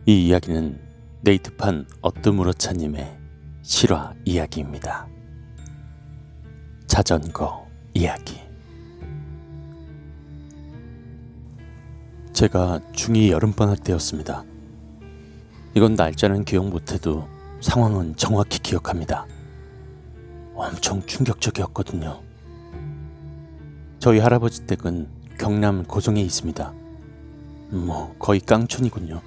이 이야기는 네이트판 어뜸우러차님의 실화 이야기입니다. 자전거 이야기. 제가 중2 여름방학 때였습니다. 이건 날짜는 기억 못해도 상황은 정확히 기억합니다. 엄청 충격적이었거든요. 저희 할아버지 댁은 경남 고성에 있습니다. 거의 깡촌이군요.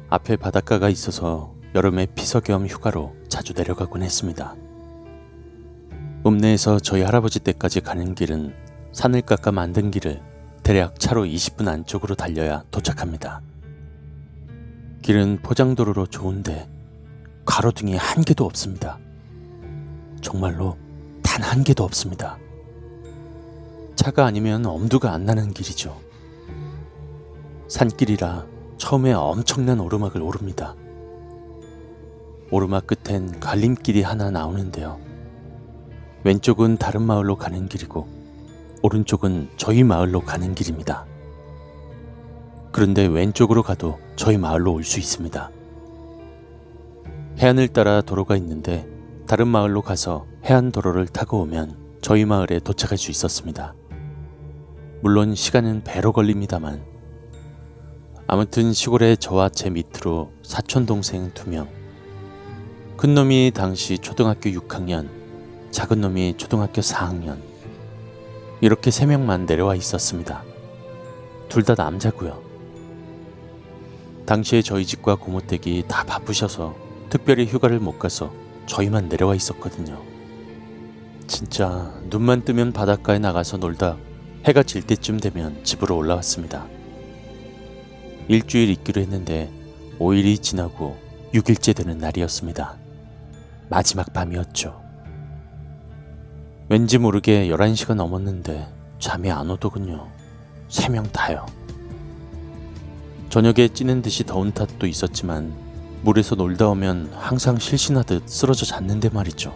앞에 바닷가가 있어서 여름에 피서 겸 휴가로 자주 내려가곤 했습니다. 읍내에서 저희 할아버지 댁까지 가는 길은 산을 깎아 만든 길을 대략 차로 20분 안쪽으로 달려야 도착합니다. 길은 포장도로로 좋은데 가로등이 한 개도 없습니다. 정말로 단 한 개도 없습니다. 차가 아니면 엄두가 안 나는 길이죠. 산길이라 처음에 엄청난 오르막을 오릅니다. 오르막 끝엔 갈림길이 하나 나오는데요. 왼쪽은 다른 마을로 가는 길이고 오른쪽은 저희 마을로 가는 길입니다. 그런데 왼쪽으로 가도 저희 마을로 올 수 있습니다. 해안을 따라 도로가 있는데 다른 마을로 가서 해안도로를 타고 오면 저희 마을에 도착할 수 있었습니다. 물론 시간은 배로 걸립니다만 아무튼 시골에 저와 제 밑으로 사촌동생 2명, 큰 놈이 당시 초등학교 6학년, 작은 놈이 초등학교 4학년, 이렇게 3명만 내려와 있었습니다. 둘 다 남자고요. 당시에 저희 집과 고모댁이 다 바쁘셔서 특별히 휴가를 못 가서 저희만 내려와 있었거든요. 진짜 눈만 뜨면 바닷가에 나가서 놀다 해가 질 때쯤 되면 집으로 올라왔습니다. 일주일 있기로 했는데 5일이 지나고 6일째 되는 날이었습니다. 마지막 밤이었죠. 왠지 모르게 11시가 넘었는데 잠이 안 오더군요. 3명 다요. 저녁에 찌는 듯이 더운 탓도 있었지만 물에서 놀다 오면 항상 실신하듯 쓰러져 잤는데 말이죠.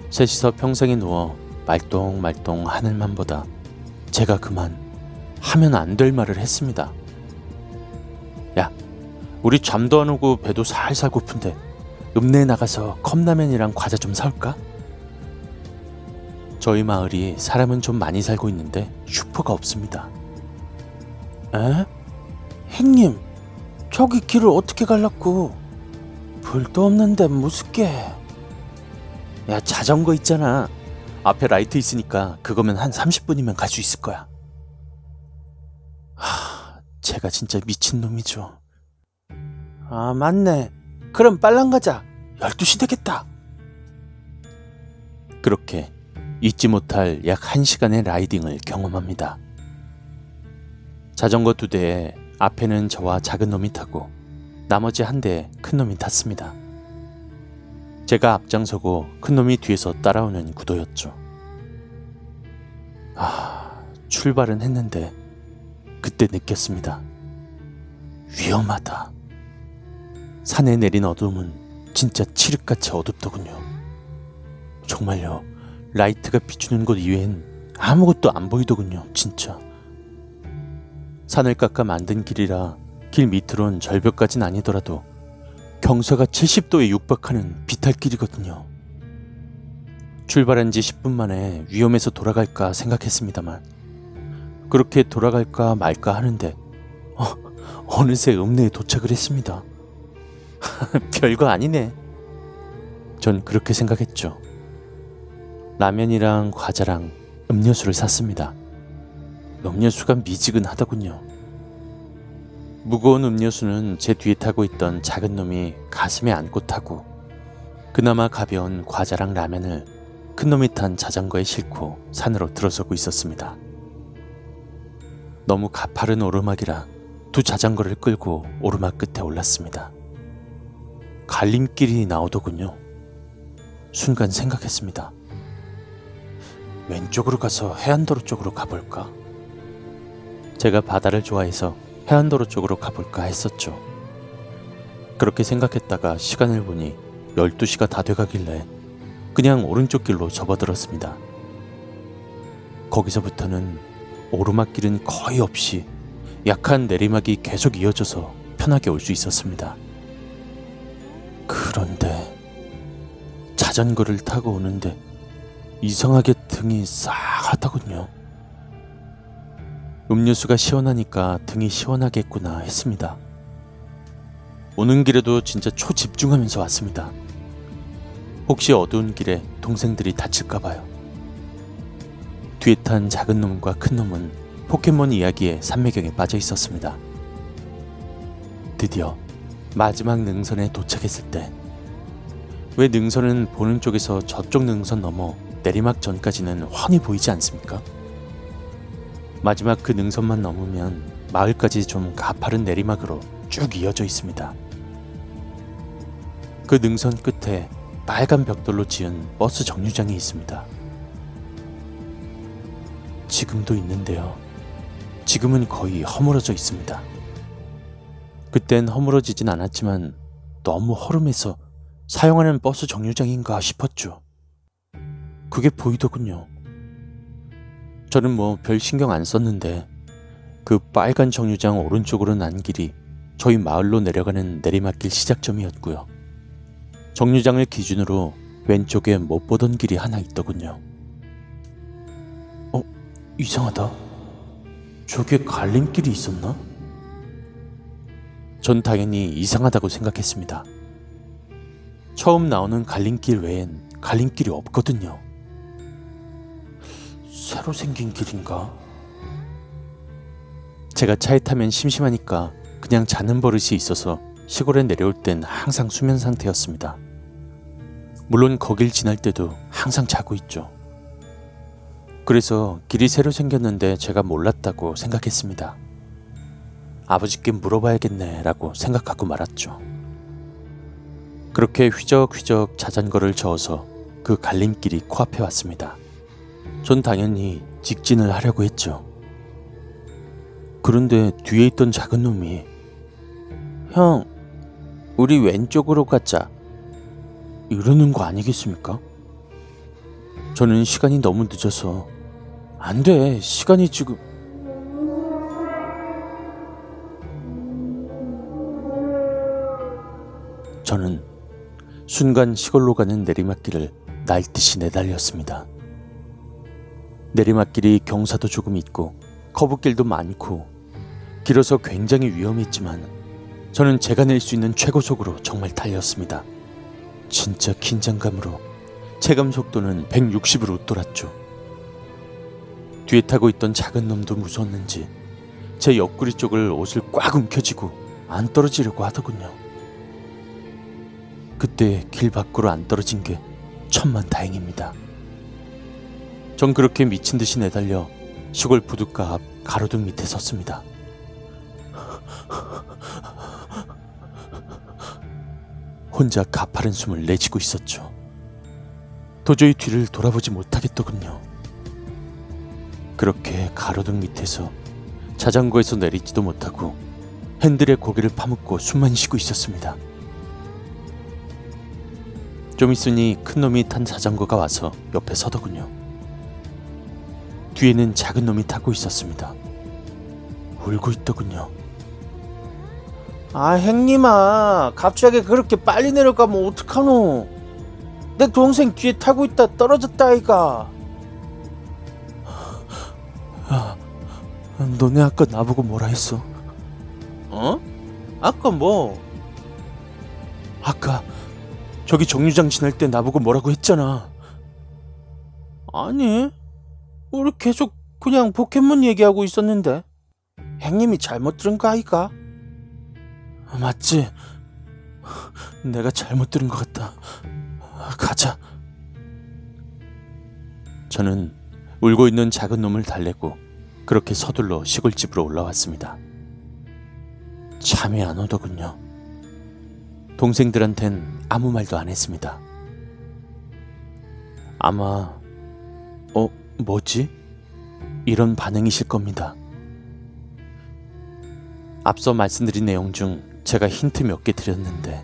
셋이서 평생에 누워 말똥말똥 하늘만 보다 제가 그만 하면 안 될 말을 했습니다. 야, 우리 잠도 안 오고 배도 살살 고픈데 읍내에 나가서 컵라면이랑 과자 좀 사올까? 저희 마을이 사람은 좀 많이 살고 있는데 슈퍼가 없습니다. 에? 형님, 저기 길을 어떻게 갈라고? 불도 없는데 무섭게. 야, 자전거 있잖아. 앞에 라이트 있으니까 그거면 한 30분이면 갈 수 있을 거야. 제가 진짜 미친놈이죠. 아, 맞네. 그럼 빨랑 가자. 12시 되겠다. 그렇게 잊지 못할 약 1시간의 라이딩을 경험합니다. 자전거 2대에 앞에는 저와 작은 놈이 타고 나머지 한 대에 큰 놈이 탔습니다. 제가 앞장서고 큰 놈이 뒤에서 따라오는 구도였죠. 출발은 했는데 그때 느꼈습니다. 위험하다. 산에 내린 어둠은 진짜 칠흑같이 어둡더군요. 정말요. 라이트가 비추는 곳 이외엔 아무것도 안 보이더군요. 진짜. 산을 깎아 만든 길이라 길 밑으론 절벽까진 아니더라도 경사가 70도에 육박하는 비탈길이거든요. 출발한 지 10분 만에 위험해서 돌아갈까 생각했습니다만 그렇게 돌아갈까 말까 하는데 어느새 읍내에 도착을 했습니다. 별거 아니네. 전 그렇게 생각했죠. 라면이랑 과자랑 음료수를 샀습니다. 음료수가 미지근하더군요. 무거운 음료수는 제 뒤에 타고 있던 작은 놈이 가슴에 안고 타고 그나마 가벼운 과자랑 라면을 큰 놈이 탄 자전거에 싣고 산으로 들어서고 있었습니다. 너무 가파른 오르막이라 2 자전거를 끌고 오르막 끝에 올랐습니다. 갈림길이 나오더군요. 순간 생각했습니다. 왼쪽으로 가서 해안도로 쪽으로 가볼까? 제가 바다를 좋아해서 해안도로 쪽으로 가볼까 했었죠. 그렇게 생각했다가 시간을 보니 12시가 다 돼가길래 그냥 오른쪽 길로 접어들었습니다. 거기서부터는 오르막길은 거의 없이 약한 내리막이 계속 이어져서 편하게 올 수 있었습니다. 그런데 자전거를 타고 오는데 이상하게 등이 싸하더군요. 음료수가 시원하니까 등이 시원하겠구나 했습니다. 오는 길에도 진짜 초집중하면서 왔습니다. 혹시 어두운 길에 동생들이 다칠까봐요. 뒤에 탄 작은 놈과 큰 놈은 포켓몬 이야기의 산매경에 빠져 있었습니다. 드디어 마지막 능선에 도착했을 때, 왜 능선은 보는 쪽에서 저쪽 능선 넘어 내리막 전까지는 훤히 보이지 않습니까? 마지막 그 능선만 넘으면 마을까지 좀 가파른 내리막으로 쭉 이어져 있습니다. 그 능선 끝에 빨간 벽돌로 지은 버스 정류장이 있습니다. 지금도 있는데요. 지금은 거의 허물어져 있습니다. 그땐 허물어지진 않았지만 너무 허름해서 사용하는 버스 정류장인가 싶었죠. 그게 보이더군요. 저는 뭐 별 신경 안 썼는데 그 빨간 정류장 오른쪽으로 난 길이 저희 마을로 내려가는 내리막길 시작점이었고요. 정류장을 기준으로 왼쪽에 못 보던 길이 하나 있더군요. 이상하다. 저게 갈림길이 있었나? 전 당연히 이상하다고 생각했습니다. 처음 나오는 갈림길 외엔 갈림길이 없거든요. 새로 생긴 길인가? 제가 차에 타면 심심하니까 그냥 자는 버릇이 있어서 시골에 내려올 땐 항상 수면 상태였습니다. 물론 거길 지날 때도 항상 자고 있죠. 그래서 길이 새로 생겼는데 제가 몰랐다고 생각했습니다. 아버지께 물어봐야겠네 라고 생각하고 말았죠. 그렇게 휘적휘적 자전거를 저어서 그 갈림길이 코앞에 왔습니다. 전 당연히 직진을 하려고 했죠. 그런데 뒤에 있던 작은 놈이 형, 우리 왼쪽으로 가자 이러는 거 아니겠습니까? 저는 시간이 너무 늦어서 안 돼, 시간이 지금... 저는 순간 시골로 가는 내리막길을 날듯이 내달렸습니다. 내리막길이 경사도 조금 있고 커브길도 많고 길어서 굉장히 위험했지만 저는 제가 낼 수 있는 최고속으로 정말 달렸습니다. 진짜 긴장감으로 체감 속도는 160으로 웃돌았죠. 뒤에 타고 있던 작은 놈도 무서웠는지 제 옆구리 쪽을 옷을 꽉 움켜쥐고 안 떨어지려고 하더군요. 그때 길 밖으로 안 떨어진 게 천만다행입니다. 전 그렇게 미친 듯이 내달려 시골 부둣가 앞 가로등 밑에 섰습니다. 혼자 가파른 숨을 내쉬고 있었죠. 도저히 뒤를 돌아보지 못하겠더군요. 그렇게 가로등 밑에서 자전거에서 내리지도 못하고 핸들에 고개를 파묻고 숨만 쉬고 있었습니다. 좀 있으니 큰 놈이 탄 자전거가 와서 옆에 서더군요. 뒤에는 작은 놈이 타고 있었습니다. 울고 있더군요. 아, 형님아, 갑자기 그렇게 빨리 내려가면 어떡하노? 내 동생 뒤에 타고 있다 떨어졌다 아이가. 너네 아까 나보고 뭐라 했어? 어? 아까 뭐? 아까 저기 정류장 지날 때 나보고 뭐라고 했잖아. 아니, 우리 계속 그냥 포켓몬 얘기하고 있었는데 형님이 잘못 들은 거 아이가? 맞지? 내가 잘못 들은 것 같다. 가자. 저는 울고 있는 작은 놈을 달래고 그렇게 서둘러 시골집으로 올라왔습니다. 잠이 안 오더군요. 동생들한텐 아무 말도 안 했습니다. 아마 뭐지? 이런 반응이실 겁니다. 앞서 말씀드린 내용 중 제가 힌트 몇 개 드렸는데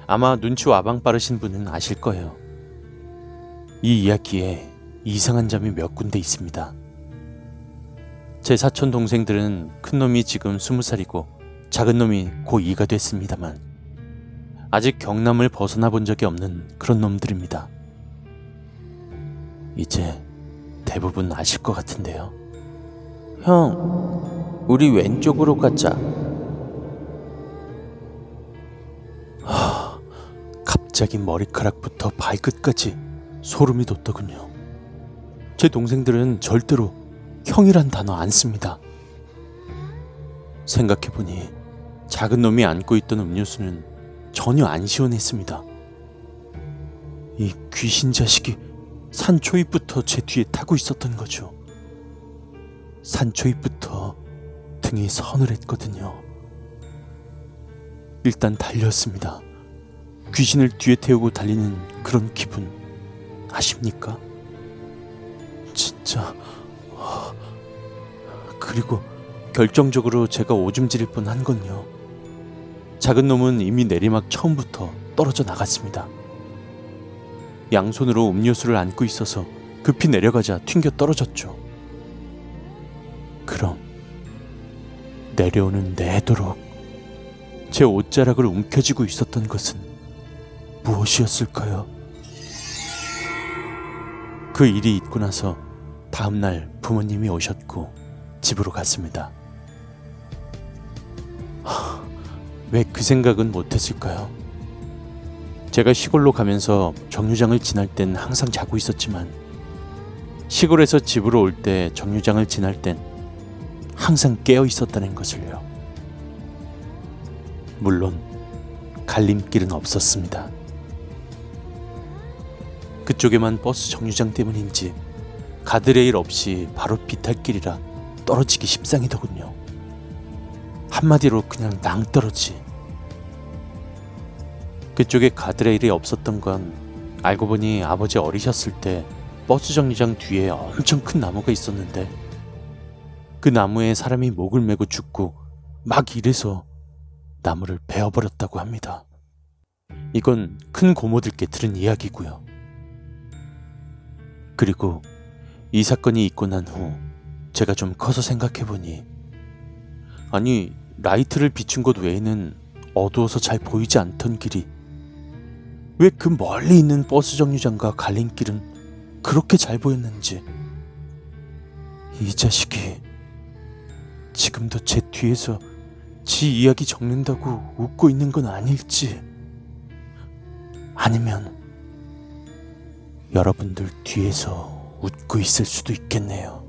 아마 눈치 와방 빠르신 분은 아실 거예요. 이 이야기에 이상한 점이 몇 군데 있습니다. 제 사촌 동생들은 큰 놈이 지금 20살이고 작은 놈이 고2가 됐습니다만 아직 경남을 벗어나 본 적이 없는 그런 놈들입니다. 이제 대부분 아실 것 같은데요. 형, 우리 왼쪽으로 가자. 갑자기 머리카락부터 발끝까지 소름이 돋더군요. 제 동생들은 절대로 형이란 단어 안 씁니다. 생각해보니 작은 놈이 안고 있던 음료수는 전혀 안 시원했습니다. 이 귀신 자식이 산초입부터 제 뒤에 타고 있었던 거죠. 산초입부터 등이 서늘했거든요. 일단 달렸습니다. 귀신을 뒤에 태우고 달리는 그런 기분 아십니까? 진짜. 그리고 결정적으로 제가 오줌 지릴 뻔한 건요. 작은 놈은 이미 내리막 처음부터 떨어져 나갔습니다. 양손으로 음료수를 안고 있어서 급히 내려가자 튕겨 떨어졌죠. 그럼 내려오는 내도록 제 옷자락을 움켜쥐고 있었던 것은 무엇이었을까요? 그 일이 있고 나서 다음날 부모님이 오셨고 집으로 갔습니다. 왜 그 생각은 못했을까요? 제가 시골로 가면서 정류장을 지날 땐 항상 자고 있었지만 시골에서 집으로 올 때 정류장을 지날 땐 항상 깨어 있었다는 것을요. 물론 갈림길은 없었습니다. 그쪽에만 버스 정류장 때문인지 가드레일 없이 바로 비탈길이라 떨어지기 십상이더군요. 한마디로 그냥 낭떠러지. 그쪽에 가드레일이 없었던 건 알고 보니 아버지 어리셨을 때 버스 정류장 뒤에 엄청 큰 나무가 있었는데 그 나무에 사람이 목을 메고 죽고 막 이래서 나무를 베어버렸다고 합니다. 이건 큰 고모들께 들은 이야기고요. 그리고 이 사건이 있고 난 후 제가 좀 커서 생각해보니 아니 라이트를 비춘 곳 외에는 어두워서 잘 보이지 않던 길이 왜 그 멀리 있는 버스 정류장과 갈림길은 그렇게 잘 보였는지 이 자식이 지금도 제 뒤에서 지 이야기 적는다고 웃고 있는 건 아닐지 아니면 여러분들 뒤에서 웃고 있을 수도 있겠네요.